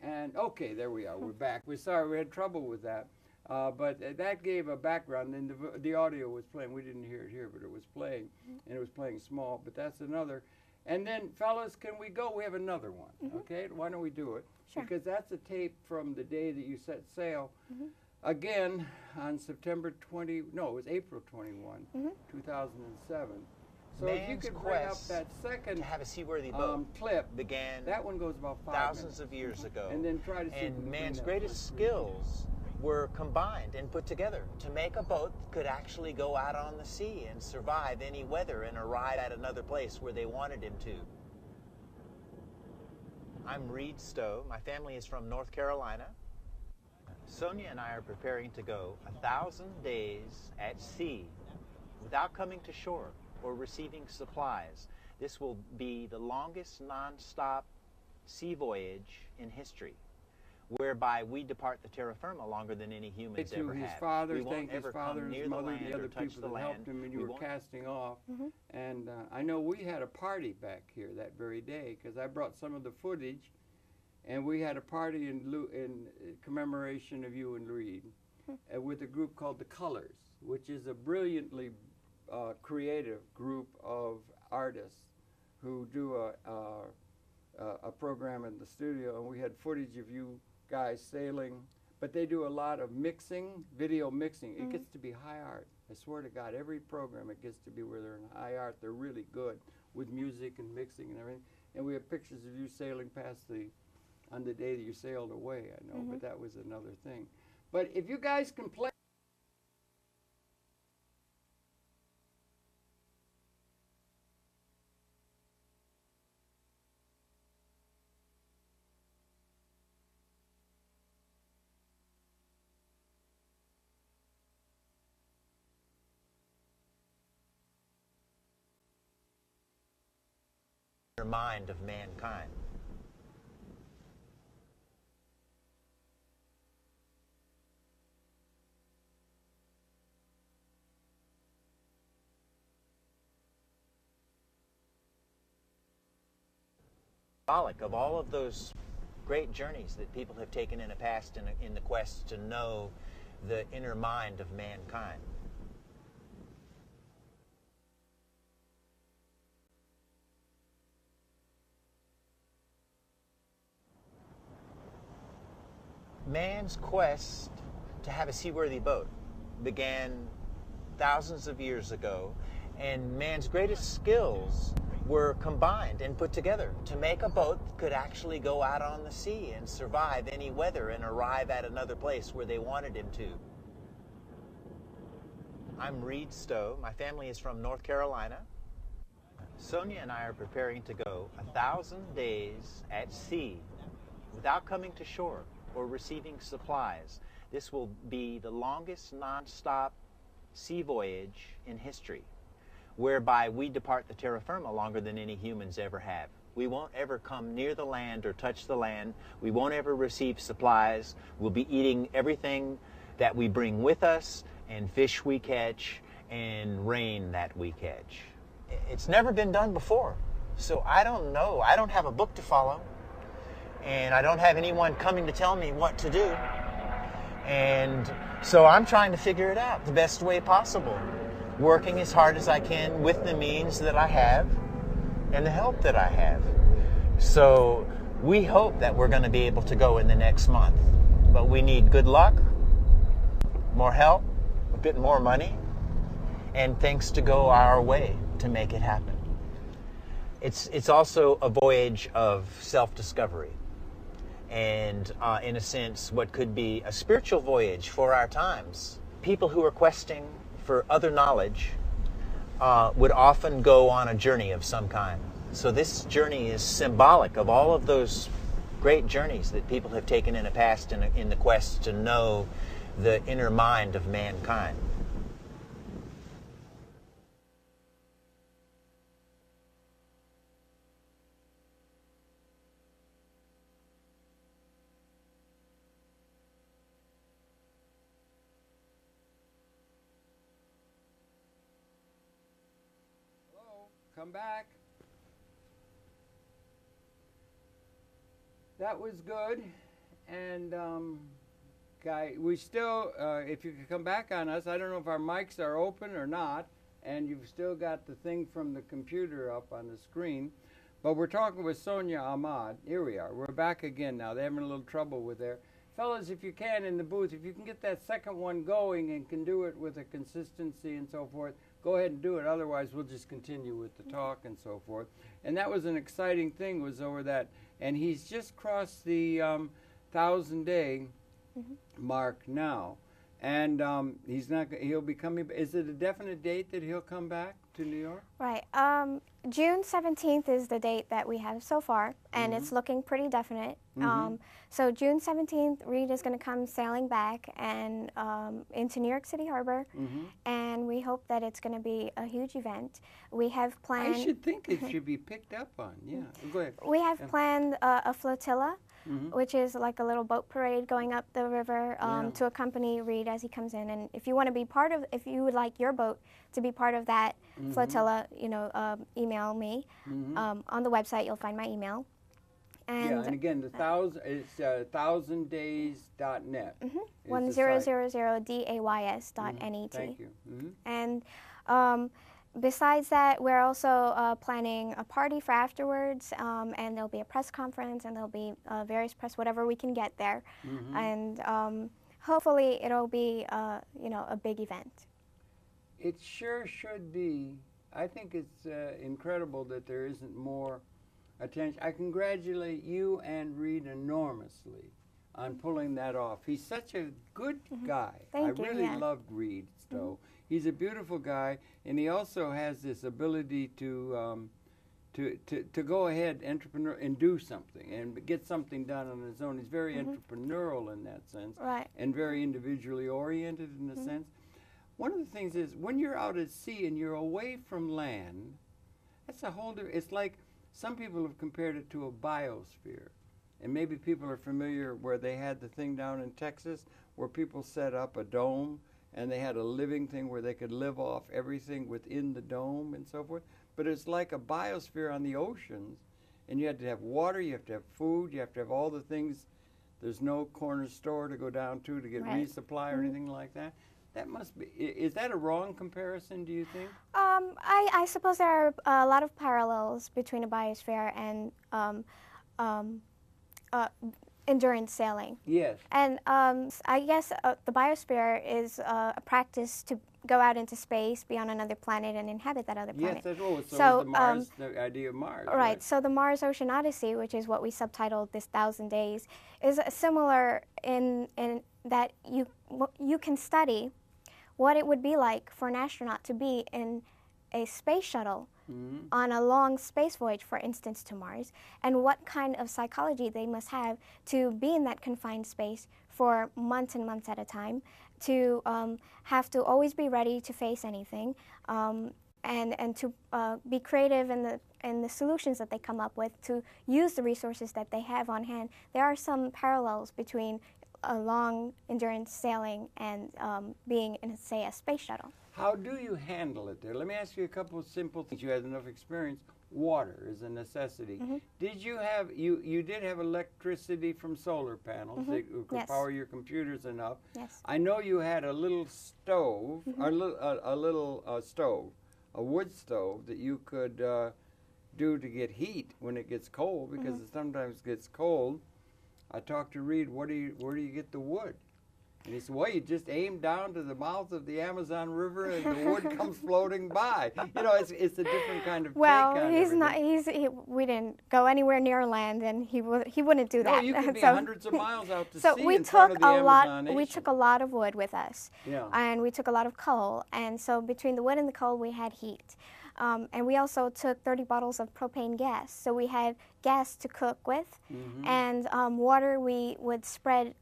and okay, there we are. We're back. We're sorry we had trouble with that, but that gave a background. And the audio was playing. We didn't hear it here, but it was playing, and it was playing small. But that's another. And then, fellas, can we go? We have another one. Okay, why don't we do it? Sure. Because that's a tape from the day that you set sail. Again, on September 20. No, it was April 21, 2007. So if you could bring up that second to have a seaworthy boat clip, began that one goes about 5 thousands minutes. of years ago. And then try to see if we and can man's bring that greatest skills were combined and put together to make a boat that could actually go out on the sea and survive any weather and arrive at another place where they wanted him to. I'm Reid Stowe. My family is from North Carolina. Sonya and I are preparing to go 1,000 days at sea without coming to shore or receiving supplies. This will be the longest non-stop sea voyage in history, whereby we depart the terra firma longer than any humans ever his have. father, we won't thank his ever father come and near his the mother, land the or other touch people the that land. helped him when you We were won't- casting off. And I know we had a party back here that very day because I brought some of the footage, and we had a party in commemoration of you and Reid with a group called the Colors, which is a brilliantly creative group of artists who do a program in the studio, and we had footage of you guys sailing, but they do a lot of mixing, video mixing. It gets to be high art. I swear to God, every program it gets to be where they're in high art. They're really good with music and mixing and everything. And we have pictures of you sailing past on the day that you sailed away, I know, but that was another thing. But if you guys can play mind of mankind. Symbolic of all of those great journeys that people have taken in the past in the quest to know the inner mind of mankind. Man's quest to have a seaworthy boat began thousands of years ago, and man's greatest skills were combined and put together to make a boat that could actually go out on the sea and survive any weather and arrive at another place where they wanted him to. I'm Reid Stowe. My family is from North Carolina. Sonya and I are preparing to go 1,000 days at sea without coming to shore or receiving supplies. This will be the longest non-stop sea voyage in history, whereby we depart the terra firma longer than any humans ever have. We won't ever come near the land or touch the land. We won't ever receive supplies. We'll be eating everything that we bring with us, and fish we catch, and rain that we catch. It's never been done before, so I don't know. I don't have a book to follow, and I don't have anyone coming to tell me what to do. And so I'm trying to figure it out the best way possible, working as hard as I can with the means that I have and the help that I have. So we hope that we're going to be able to go in the next month, but we need good luck, more help, a bit more money, and things to go our way to make it happen. It's also a voyage of self-discovery, and in a sense what could be a spiritual voyage for our times. People who are questing for other knowledge would often go on a journey of some kind. So this journey is symbolic of all of those great journeys that people have taken in the past in the quest to know the inner mind of mankind. Come back. That was good. And Guy, we still, if you could come back on us, I don't know if our mics are open or not, and you've still got the thing from the computer up on the screen. But we're talking with Soanya Ahmad. Here we are. We're back again now. They're having a little trouble with their... Fellas, if you can, in the booth, if you can get that second one going and can do it with a consistency and so forth, go ahead and do it. Otherwise, we'll just continue with the talk and so forth. And that was an exciting thing, was over that. And he's just crossed the 1,000-day mark now. And he'll be coming. Is it a definite date that he'll come back to New York? Right. June 17th is the date that we have so far, and it's looking pretty definite. So June 17th, Reid is going to come sailing back and into New York City Harbor, and we hope that it's going to be a huge event. We have planned... I should think it should be picked up on, yeah. Go ahead. We have planned a flotilla, which is like a little boat parade going up the river to accompany Reid as he comes in. And if you want to be part of, if you would like your boat to be part of that flotilla, you know, email me. On the website, you'll find my email. And again, it's 1000days.net. 1000days.net. Thank you. And besides that, we're also planning a party for afterwards, and there'll be a press conference, and there'll be various press, whatever we can get there. And hopefully it'll be, you know, a big event. It sure should be. I think it's incredible that there isn't more attention. I congratulate you and Reid enormously on pulling that off. He's such a good guy. Thank you, I really loved Reid Stowe. He's a beautiful guy, and he also has this ability to go ahead, entrepreneur, and do something and get something done on his own. He's very entrepreneurial in that sense, and very individually oriented in a sense. One of the things is when you're out at sea and you're away from land, that's a whole different, it's like some people have compared it to a biosphere. And maybe people are familiar where they had the thing down in Texas where people set up a dome and they had a living thing where they could live off everything within the dome and so forth. But it's like a biosphere on the oceans, and you have to have water, you have to have food, you have to have all the things. There's no corner store to go down to get resupply or anything like that. That must be, is that a wrong comparison, do you think? I suppose there are a lot of parallels between a biosphere and endurance sailing. Yes. And I guess the biosphere is a practice to go out into space, be on another planet, and inhabit that other planet. Yes, so the Mars, the idea of Mars. Right, so the Mars Ocean Odyssey, which is what we subtitled this 1,000 Days, is similar in that you can study what it would be like for an astronaut to be in a space shuttle on a long space voyage, for instance, to Mars, and what kind of psychology they must have to be in that confined space for months and months at a time, to have to always be ready to face anything, and to be creative in the solutions that they come up with, to use the resources that they have on hand. There are some parallels between long endurance sailing and being in, say, a space shuttle. How do you handle it there? Let me ask you a couple of simple things. You had enough experience. Water is a necessity. Did you have, you did have electricity from solar panels that could power your computers enough? Yes. I know you had a little stove, a little stove, a wood stove that you could do to get heat when it gets cold, because it sometimes gets cold. I talked to Reid, where do you get the wood? And he said, well, you just aim down to the mouth of the Amazon River and the wood comes floating by. You know, it's a different kind of take on everything. We didn't go anywhere near land, and he wouldn't do that. No, you could be hundreds of miles out to so sea we in front of the Amazon we took a lot of wood with us, and we took a lot of coal, and so between the wood and the coal we had heat. And we also took 30 bottles of propane gas. So we had gas to cook with, and water. We would spread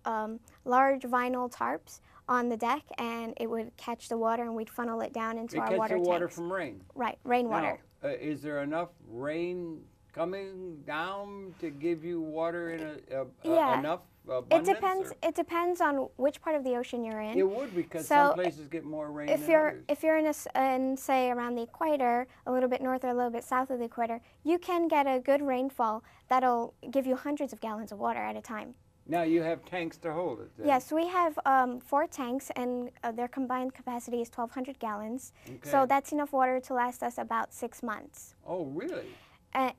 large vinyl tarps on the deck, and it would catch the water, and we'd funnel it down into our water tanks. It catch the water from rain? Right, rainwater. Now, is there enough rain coming down to give you water in enough abundance? It depends on which part of the ocean you're in. It would, because some places get more rain than others. If you're in say around the equator, a little bit north or a little bit south of the equator, you can get a good rainfall that'll give you hundreds of gallons of water at a time. Now you have tanks to hold it then? Yes, we have 4 tanks, and their combined capacity is 1,200 gallons. Okay. So that's enough water to last us about 6 months. Oh, really?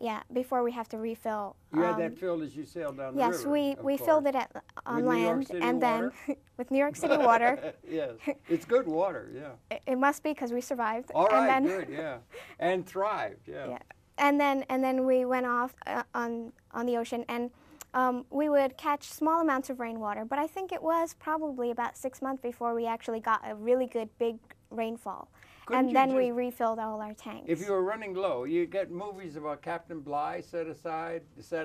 Yeah, before we have to refill. You had that filled as you sailed down the river? Yes, we filled it on land, and then with New York City water. Yes, it's good water, yeah. It must be, because we survived. All right, and then, good, yeah, and thrived, yeah. And then we went off on the ocean, and we would catch small amounts of rainwater, but I think it was probably about 6 months before we actually got a really good big rainfall. And then we refilled all our tanks. If you were running low, you get movies about Captain Bligh set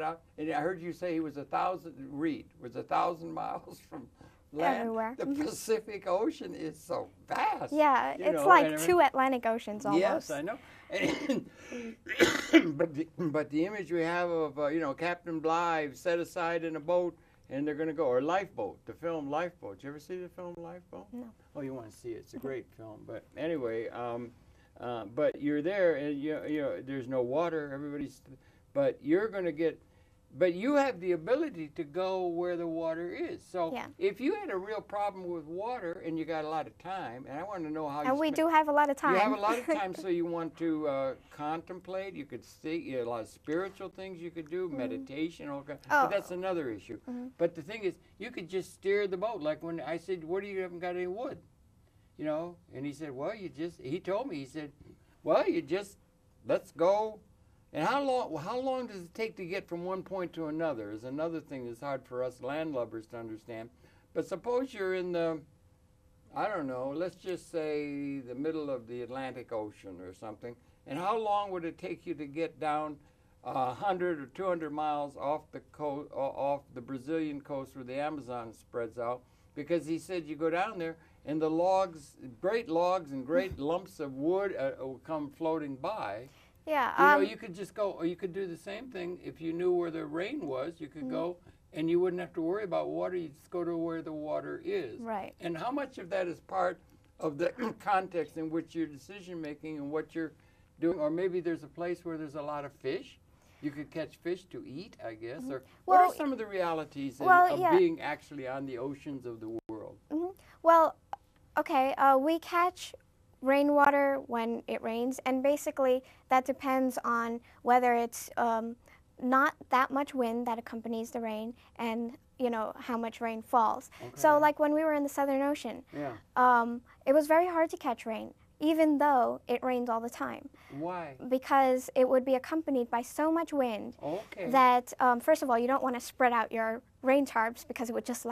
up, and I heard you say he was 1,000 miles from land. Everywhere. The Pacific Ocean is so vast. Yeah, it's like 2 Atlantic Oceans almost. Yes, I know. But the image we have of Captain Bligh set aside in a boat, and they're going to go, or Lifeboat, the film Lifeboat. Did you ever see the film Lifeboat? No. Oh, you want to see it? It's a great film. But anyway, but you're there, and there's no water. But you're going to get. But you have the ability to go where the water is. So if you had a real problem with water and you got a lot of time, and I want to know how. And we do have a lot of time. You have a lot of time, so you want to contemplate. You could see a lot of spiritual things you could do, meditation, all kinds. But that's another issue. But the thing is, you could just steer the boat. Like when I said, "What do you haven't got any wood?" And he said, "Well, He told me. He said, "Well, let's go." And how long does it take to get from one point to another is another thing that's hard for us landlubbers to understand. But suppose you're in the, I don't know, let's just say the middle of the Atlantic Ocean or something, and how long would it take you to get down 100 or 200 miles off the Brazilian coast where the Amazon spreads out? Because he said you go down there and the logs, great logs and great lumps of wood will come floating by. Yeah. You could just go, or you could do the same thing if you knew where the rain was. You could go, and you wouldn't have to worry about water. You just go to where the water is. Right. And how much of that is part of the context in which you're decision making and what you're doing? Or maybe there's a place where there's a lot of fish. You could catch fish to eat, I guess. Or what are some of the realities of being actually on the oceans of the world? Well, okay, we catch rainwater when it rains, and basically that depends on whether it's not that much wind that accompanies the rain, and how much rain falls. Okay. So like when we were in the Southern Ocean, it was very hard to catch rain, even though it rained all the time. Why? Because it would be accompanied by so much wind that first of all, you don't want to spread out your rain tarps, because it would just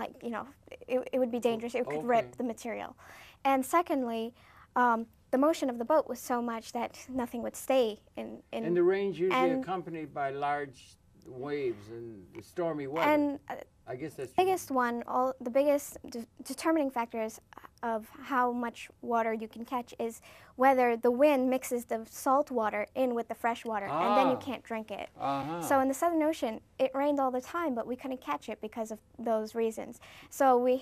it would be dangerous. It could rip the material. And secondly, the motion of the boat was so much that nothing would stay in. And the rain's usually accompanied by large waves and stormy weather. And I guess that's biggest one, the biggest determining factors of how much water you can catch is whether the wind mixes the salt water in with the fresh water, and then you can't drink it. So in the Southern Ocean, it rained all the time, but we couldn't catch it because of those reasons. So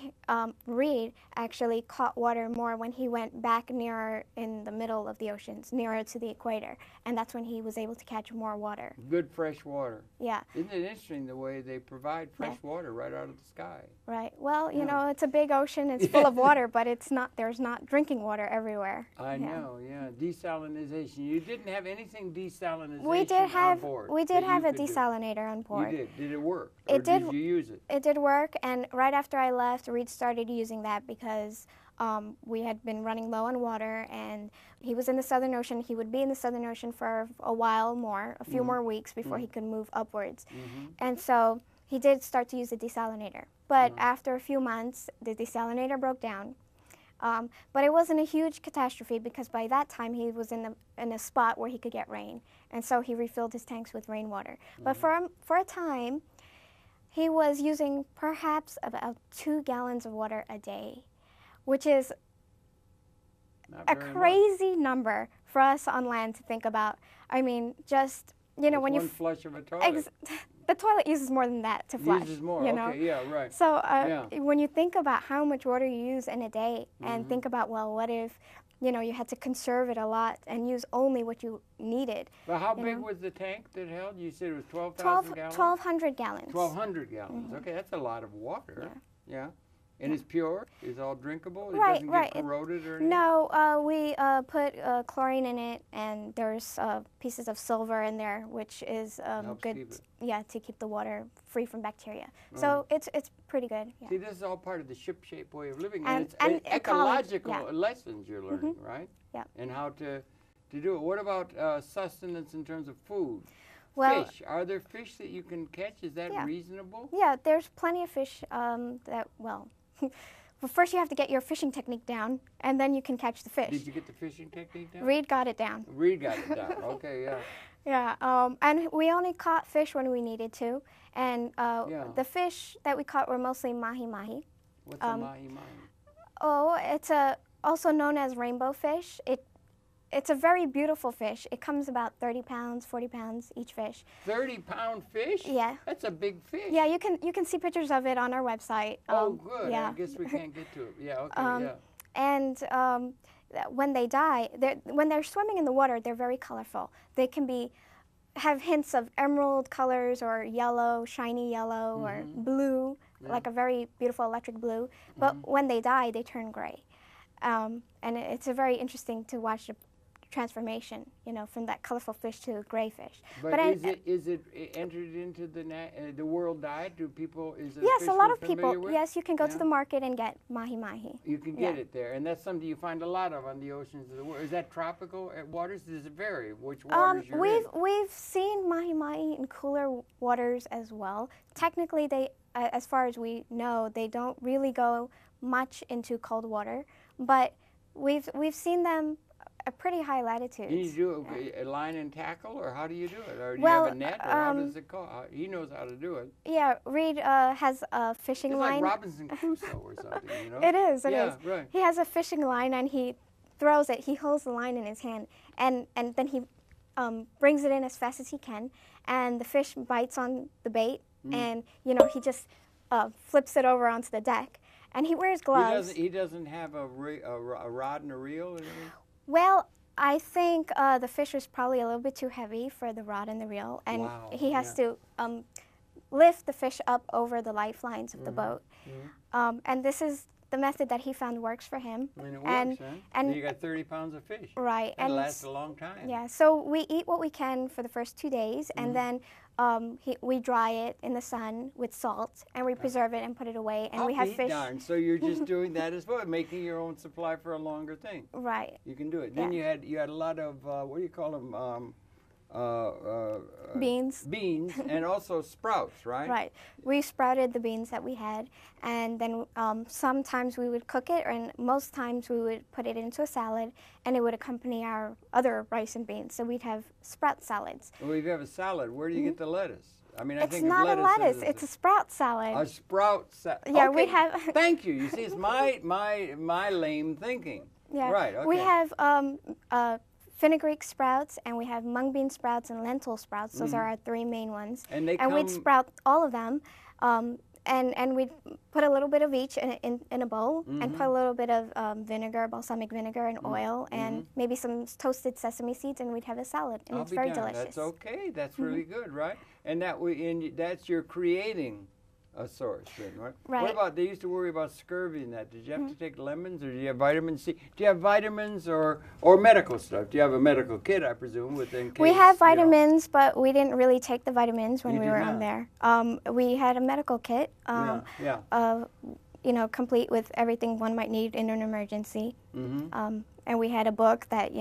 Reid actually caught water more when he went back nearer in the middle of the oceans, nearer to the equator, and that's when he was able to catch more water. Good fresh water. Yeah. Isn't it interesting the way they provide fresh water right out of the sky? Right. Well, you know, it's a big ocean, it's full of water, but there's not drinking water everywhere. I know, yeah. Desalinization. You didn't have anything desalinization on board. We did have a desalinator on board. You did. Did it work? Or did you use it? It did work, and right after I left, Reid started using that because we had been running low on water, and he was in the Southern Ocean. He would be in the Southern Ocean for a while more, a few more weeks before he could move upwards. And so he did start to use the desalinator. But after a few months, the desalinator broke down. But it wasn't a huge catastrophe because by that time he was in a spot where he could get rain. And so he refilled his tanks with rainwater. But for a time, he was using perhaps about 2 gallons of water a day, which is a crazy number for us on land to think about. I mean, just, you know, when you... one flush of a toilet. The toilet uses more than that to flush. Uses more, you know? okay, yeah, right. So when you think about how much water you use in a day and think about, well, what if, you know, you had to conserve it a lot and use only what you needed. But how big was the tank that held? You said it was 12,000 gallons? 1,200 gallons. 1,200 gallons. Okay, that's a lot of water. Yeah. And it's pure? It's all drinkable? It Right, doesn't get corroded or anything? No, we put chlorine in it, and there's pieces of silver in there, which is good, to keep the water free from bacteria. So it's pretty good. Yeah. See, this is all part of the ship-shape way of living, and it's ecological lessons you're learning, right? Yeah. And how to do it. What about sustenance in terms of food? Well, fish. Are there fish that you can catch? Is that reasonable? Yeah, there's plenty of fish well, first you have to get your fishing technique down, and then you can catch the fish. Did you get the fishing technique down? Reid got it down. Reid got it down. Okay, yeah. Yeah, and we only caught fish when we needed to, and the fish that we caught were mostly mahi-mahi. What's a mahi-mahi? Oh, it's also known as rainbow fish. It's a very beautiful fish. It comes about 30 pounds, 40 pounds each fish. 30-pound fish? Yeah. That's a big fish. Yeah, you can see pictures of it on our website. Oh, good. Yeah. I guess we can't get to it. Yeah, okay, yeah. And when they die, when they're swimming in the water, they're very colorful. They can have hints of emerald colors or yellow, shiny yellow, or blue, like a very beautiful electric blue. But when they die, they turn gray. And it's a very interesting to watch the transformation, you know, from that colorful fish to a gray fish. But is it entered into the world diet? Do people, is it yes, a fish a lot we're of people, familiar with? yes, you can go to the market and get mahi-mahi. You can get it there, and that's something you find a lot of on the oceans of the world. Is that tropical waters? Does it vary which waters you're in? We've seen mahi-mahi in cooler waters as well. Technically, they, as far as we know, they don't really go much into cold water, but we've seen them at pretty high latitudes. And you do a line and tackle, or how do you do it? Or do you have a net, or how does it go? He knows how to do it. Yeah, Reid has a fishing line. It's like Robinson Crusoe or something, you know? It is, it is. Yeah, right. He has a fishing line, and he throws it. He holds the line in his hand, and then he brings it in as fast as he can, and the fish bites on the bait, and, you know, he just flips it over onto the deck. And he wears gloves. He doesn't have a rod and a reel or anything? Well, I think the fish was probably a little bit too heavy for the rod and the reel, and he has to lift the fish up over the lifelines of the boat. And this is the method that he found works for him. And it works, huh? And you got 30 pounds of fish. Right. That lasts a long time. Yeah, so we eat what we can for the first 2 days, and then we dry it in the sun with salt, and we preserve it and put it away, and we have fish. Darn. So you're just doing that as well, making your own supply for a longer thing. Right. You can do it. Then you had a lot of what do you call them? Beans. Beans and also sprouts, right? Right. We sprouted the beans that we had, and then sometimes we would cook it, and most times we would put it into a salad, and it would accompany our other rice and beans. So we'd have sprout salads. Well, if you have a salad, where do you get the lettuce? I mean, I It's think not of a lettuce. lettuce. It's a sprout salad. A sprout salad. Yeah, okay. we have. Thank you. You see, it's my lame thinking. Yeah. Right. Okay. We have fenugreek sprouts, and we have mung bean sprouts and lentil sprouts. Those are our three main ones. And they we'd sprout all of them, and we'd put a little bit of each in a bowl, and put a little bit of vinegar, balsamic vinegar, and oil, and maybe some toasted sesame seeds, and we'd have a salad, and it's very delicious. That's okay. That's really good, right? And that's your creating a source, then, right? Right. What about, they used to worry about scurvy and that. Did you have to take lemons, or do you have vitamin C? Do you have vitamins or medical stuff? Do you have a medical kit, I presume, within case? We have vitamins, but we didn't really take the vitamins when we were not. on there. We had a medical kit, complete with everything one might need in an emergency. And we had a book that,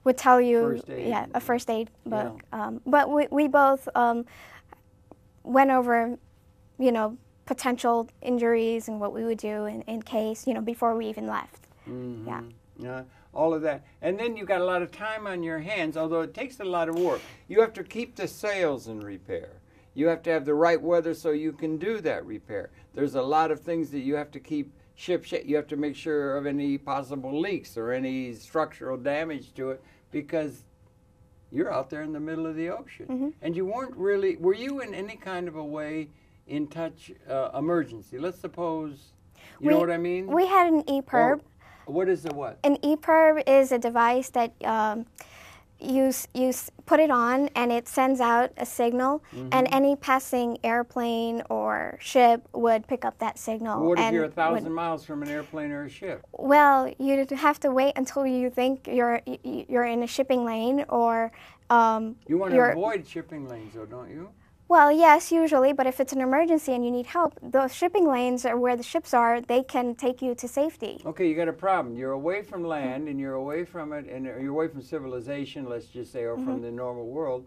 would tell you, First aid. a first aid book. But we both went over, potential injuries and what we would do in case, before we even left. Yeah, all of that. And then you've got a lot of time on your hands, although it takes a lot of work. You have to keep the sails in repair. You have to have the right weather so you can do that repair. There's a lot of things that you have to keep shipshape. You have to make sure of any possible leaks or any structural damage to it, because you're out there in the middle of the ocean. And you weren't really, were you in any kind of a way in touch emergency? Let's suppose, you know what I mean? We had an EPIRB. What is the what? An EPIRB is a device that you put it on, and it sends out a signal, and any passing airplane or ship would pick up that signal. What if you're 1,000 miles from an airplane or a ship? Well, you'd have to wait until you think you're in a shipping lane, or you want to avoid shipping lanes, though, don't you? Well, yes, usually, but if it's an emergency and you need help, those shipping lanes are where the ships are. They can take you to safety. Okay, you got a problem. You're away from land, and you're away from it, and you're away from civilization, let's just say, or from the normal world,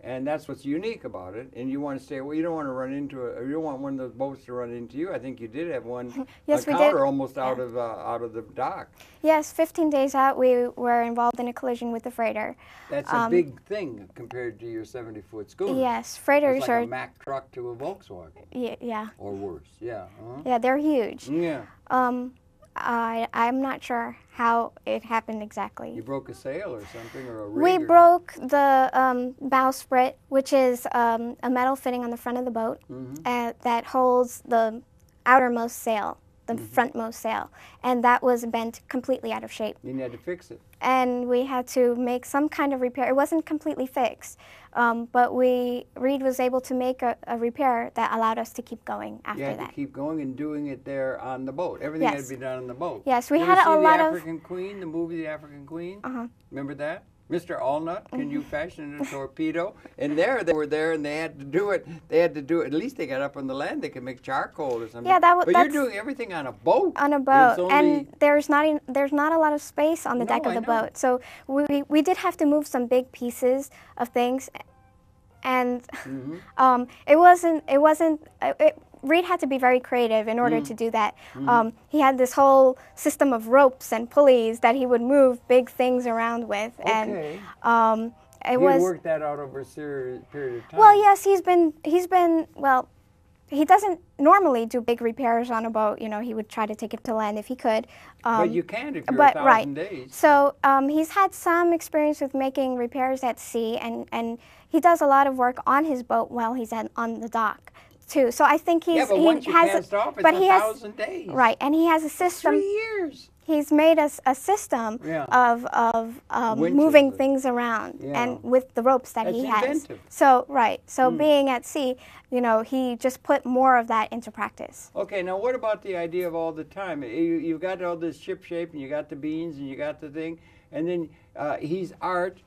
and that's what's unique about it. And you want to say, well, you don't want to run into it, or you don't want one of those boats to run into you. I think you did have one. Yes, we did. Almost out of the dock. Yes, 15 days out, we were involved in a collision with the freighter. That's a big thing compared to your 70-foot schooner. Yes, freighters it's like a Mack truck to a Volkswagen. Yeah. Or worse, yeah. Yeah, they're huge. Yeah. I'm not sure how it happened exactly. You broke a sail or something, or a rig? We broke the bowsprit, which is a metal fitting on the front of the boat that holds the outermost sail, the frontmost sail, and that was bent completely out of shape. You had to fix it. And we had to make some kind of repair. It wasn't completely fixed, but Reid was able to make a repair that allowed us to keep going after that. You had to keep going and doing it there on the boat. Everything had to be done on the boat. Yes, we had a lot of... the African Queen, the movie The African Queen? Remember that? Mr. Allnut, can you fashion a torpedo? And they were there, and they had to do it. At least they got up on the land. They could make charcoal or something. Yeah, but you're doing everything on a boat. On a boat, and there's not a lot of space on the deck of the boat. So we did have to move some big pieces of things, and Reid had to be very creative in order to do that. He had this whole system of ropes and pulleys that he would move big things around with, and he worked that out over a period of time. Well, yes, he's been he doesn't normally do big repairs on a boat. He would try to take it to land if he could. But you can if you're 1,000 days. So he's had some experience with making repairs at sea, and he does a lot of work on his boat while he's on the dock too. So I think but once you cast off, it's 1,000 days. Right, and he has a system. 3 years. He's made us a system of moving things around, and with the ropes that he has. Inventive. So being at sea, he just put more of that into practice. Okay, now what about the idea of all the time? You've got all this ship shape, and you got the beans, and you got the thing, and then he's art,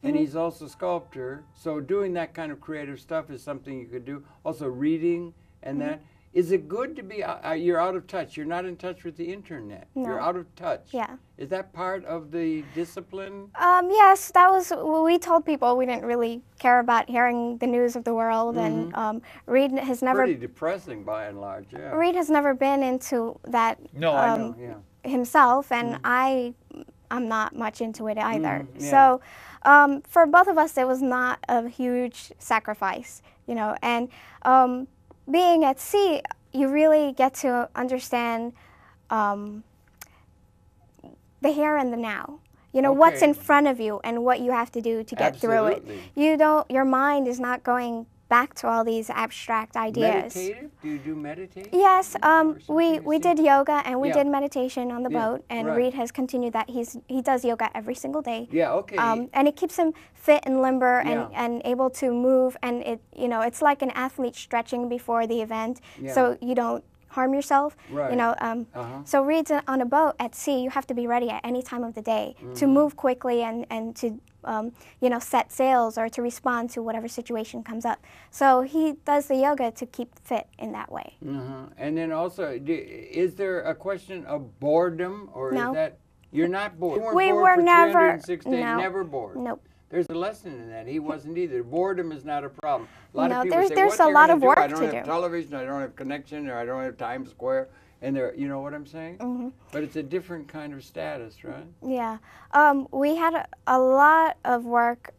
and he's also sculptor. So doing that kind of creative stuff is something you could do. Also reading and that. Is it good to be, you're out of touch, you're not in touch with the internet, you're out of touch. Yeah. Is that part of the discipline? Yes, that was, we told people we didn't really care about hearing the news of the world, and Reid has never... Pretty depressing by and large, yeah. Reid has never been into that I know, himself, and I I'm not much into it either. Yeah. So for both of us, it was not a huge sacrifice, you know. And being at sea, you really get to understand the here and the now. You know, what's in front of you and what you have to do to get through it. Your mind is not going back to all these abstract ideas. Meditative? Do you do meditation? Yes, we did yoga and we did meditation on the boat, and right. Reid has continued that. He does yoga every single day. Yeah, okay. And it keeps him fit and limber and able to move, and it's like an athlete stretching before the event, so you don't harm yourself. Right. You know, so Reid's on a boat at sea. You have to be ready at any time of the day to move quickly and to set sails or to respond to whatever situation comes up. So he does the yoga to keep fit in that way. And then also, is there a question of boredom, or No. is that you're not bored? We bored were for never 306 days, never bored. Nope. There's a lesson in that. He wasn't either. Boredom is not a problem. A lot No, of people say, there's "What a you lot gonna of do? work I don't to have do." television, I don't have connection, or I don't have Times Square." And you know what I'm saying? But it's a different kind of status, right? Yeah. We had a lot of work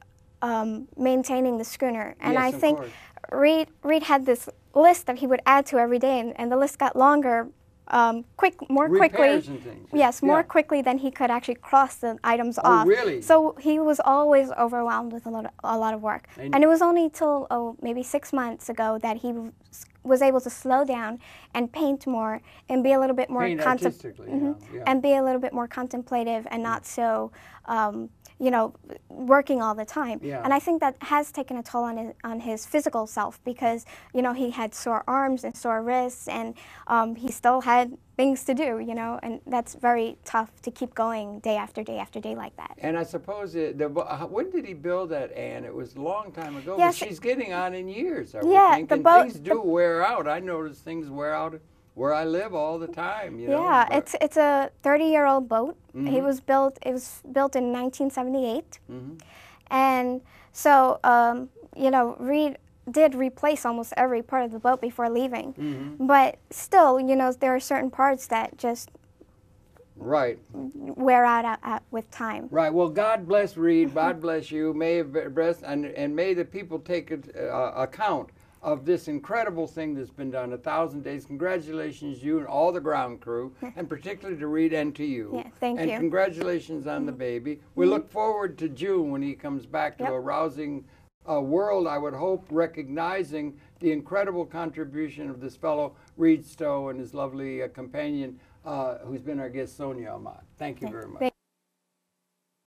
maintaining the schooner, and Yes, I of think course. Reid had this list that he would add to every day, and the list got longer more quickly. Repairs and things. Yes, more quickly than he could actually cross the items off. Really? So he was always overwhelmed with a lot of work. And it was only till maybe 6 months ago that he was able to slow down and paint more and be a little bit more artistically, and be a little bit more contemplative and not so working all the time. Yeah. And I think that has taken a toll on his physical self, because he had sore arms and sore wrists, and he still had things to do, and that's very tough to keep going day after day after day like that. And I suppose when did he build that, Anne? It was a long time ago. Yes, but she's getting on in years. I yeah, would think. the And boat. Things do wear out. I notice things wear out where I live all the time. Yeah, it's a 30-year-old boat. It was built in 1978, and so Reid did replace almost every part of the boat before leaving. But still, there are certain parts that just wear out with time. Right. Well, God bless Reid. God bless you. May and may the people take account of this incredible thing that's been done, 1,000 days. Congratulations, you and all the ground crew, and particularly to Reid and to you. Yeah, thank you. And congratulations on the baby. We look forward to June when he comes back to a rousing world, I would hope, recognizing the incredible contribution of this fellow, Reid Stowe, and his lovely companion, who's been our guest, Soanya Ahmad. Thank you very much.